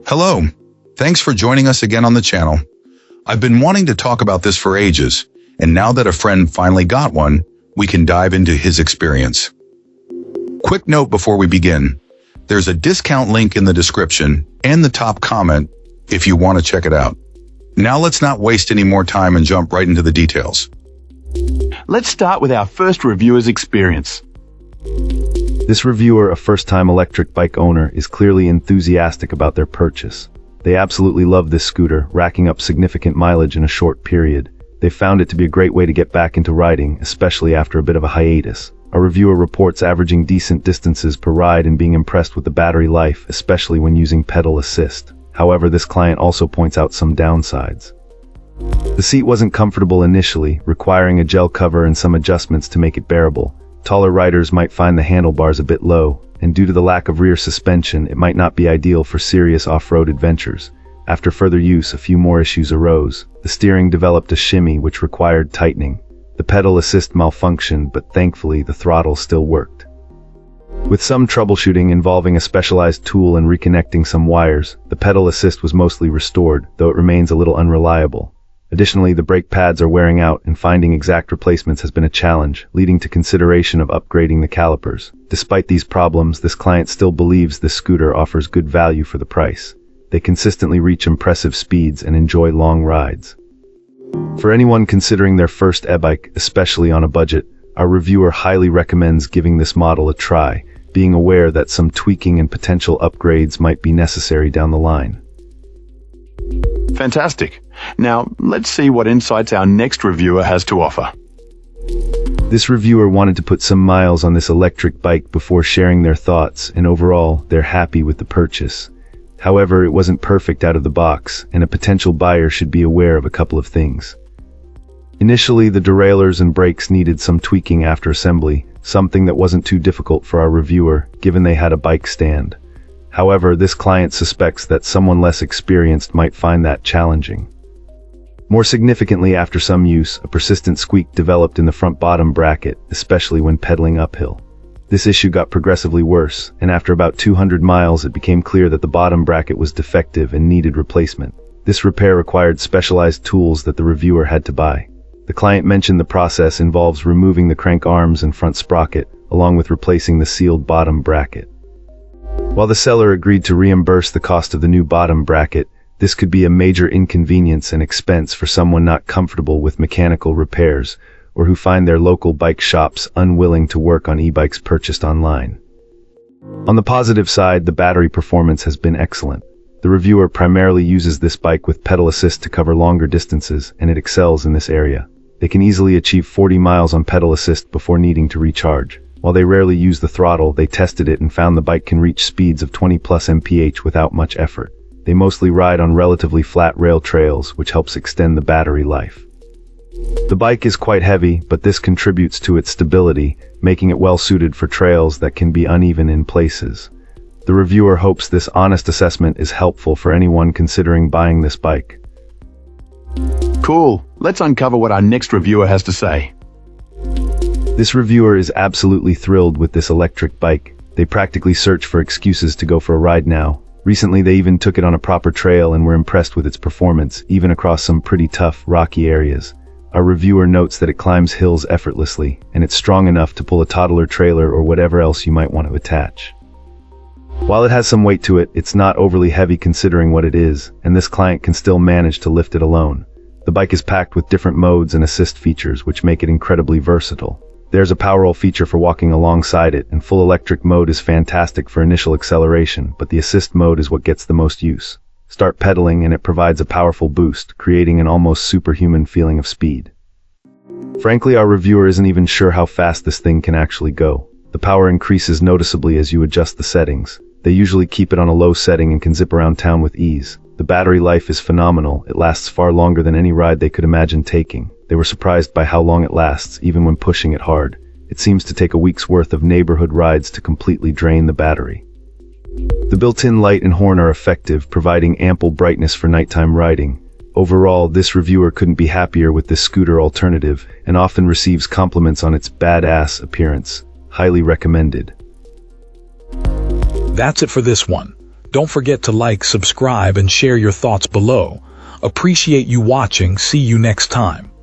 Hello. Thanks for joining us again on the channel. I've been wanting to talk about this for ages, and now that a friend finally got one, we can dive into his experience. Quick note before we begin. There's a discount link in the description and the top comment if you want to check it out. Now let's not waste any more time and jump right into the details. Let's start with our first reviewer's experience. This reviewer, a first-time electric bike owner, is clearly enthusiastic about their purchase. They absolutely love this scooter, racking up significant mileage in a short period. They found it to be a great way to get back into riding, especially after a bit of a hiatus. Our reviewer reports averaging decent distances per ride and being impressed with the battery life, especially when using pedal assist. However, this client also points out some downsides. The seat wasn't comfortable initially, requiring a gel cover and some adjustments to make it bearable. Taller riders might find the handlebars a bit low, and due to the lack of rear suspension, it might not be ideal for serious off-road adventures. After further use, a few more issues arose. The steering developed a shimmy which required tightening. The pedal assist malfunctioned, but thankfully the throttle still worked. With some troubleshooting involving a specialized tool and reconnecting some wires, the pedal assist was mostly restored, though it remains a little unreliable. Additionally, the brake pads are wearing out, and finding exact replacements has been a challenge, leading to consideration of upgrading the calipers. Despite these problems, this client still believes this scooter offers good value for the price. They consistently reach impressive speeds and enjoy long rides. For anyone considering their first e-bike, especially on a budget, our reviewer highly recommends giving this model a try, being aware that some tweaking and potential upgrades might be necessary down the line. Fantastic. Now, let's see what insights our next reviewer has to offer. This reviewer wanted to put some miles on this electric bike before sharing their thoughts, and overall, they're happy with the purchase. However, it wasn't perfect out of the box, and a potential buyer should be aware of a couple of things. Initially, the derailleurs and brakes needed some tweaking after assembly, something that wasn't too difficult for our reviewer, given they had a bike stand. However, this client suspects that someone less experienced might find that challenging. More significantly, after some use, a persistent squeak developed in the front bottom bracket, especially when pedaling uphill. This issue got progressively worse, and after about 200 miles it became clear that the bottom bracket was defective and needed replacement. This repair required specialized tools that the reviewer had to buy. The client mentioned the process involves removing the crank arms and front sprocket, along with replacing the sealed bottom bracket. While the seller agreed to reimburse the cost of the new bottom bracket, this could be a major inconvenience and expense for someone not comfortable with mechanical repairs, or who find their local bike shops unwilling to work on e-bikes purchased online. On the positive side, the battery performance has been excellent. The reviewer primarily uses this bike with pedal assist to cover longer distances, and it excels in this area. They can easily achieve 40 miles on pedal assist before needing to recharge. While they rarely use the throttle, they tested it and found the bike can reach speeds of 20 plus mph without much effort. They mostly ride on relatively flat rail trails, which helps extend the battery life. The bike is quite heavy, but this contributes to its stability, making it well suited for trails that can be uneven in places. The reviewer hopes this honest assessment is helpful for anyone considering buying this bike. Cool. Let's uncover what our next reviewer has to say. This reviewer is absolutely thrilled with this electric bike. They practically search for excuses to go for a ride now. Recently, they even took it on a proper trail and were impressed with its performance, even across some pretty tough, rocky areas. Our reviewer notes that it climbs hills effortlessly, and it's strong enough to pull a toddler trailer or whatever else you might want to attach. While it has some weight to it, it's not overly heavy considering what it is, and this client can still manage to lift it alone. The bike is packed with different modes and assist features, which make it incredibly versatile. There's a power roll feature for walking alongside it, and full electric mode is fantastic for initial acceleration, but the assist mode is what gets the most use. Start pedaling and it provides a powerful boost, creating an almost superhuman feeling of speed. Frankly, our reviewer isn't even sure how fast this thing can actually go. The power increases noticeably as you adjust the settings. They usually keep it on a low setting and can zip around town with ease. The battery life is phenomenal. It lasts far longer than any ride they could imagine taking. They were surprised by how long it lasts, even when pushing it hard. It seems to take a week's worth of neighborhood rides to completely drain the battery. The built-in light and horn are effective, providing ample brightness for nighttime riding. Overall, this reviewer couldn't be happier with this scooter alternative, and often receives compliments on its badass appearance. Highly recommended. That's it for this one. Don't forget to like, subscribe, and share your thoughts below. Appreciate you watching. See you next time.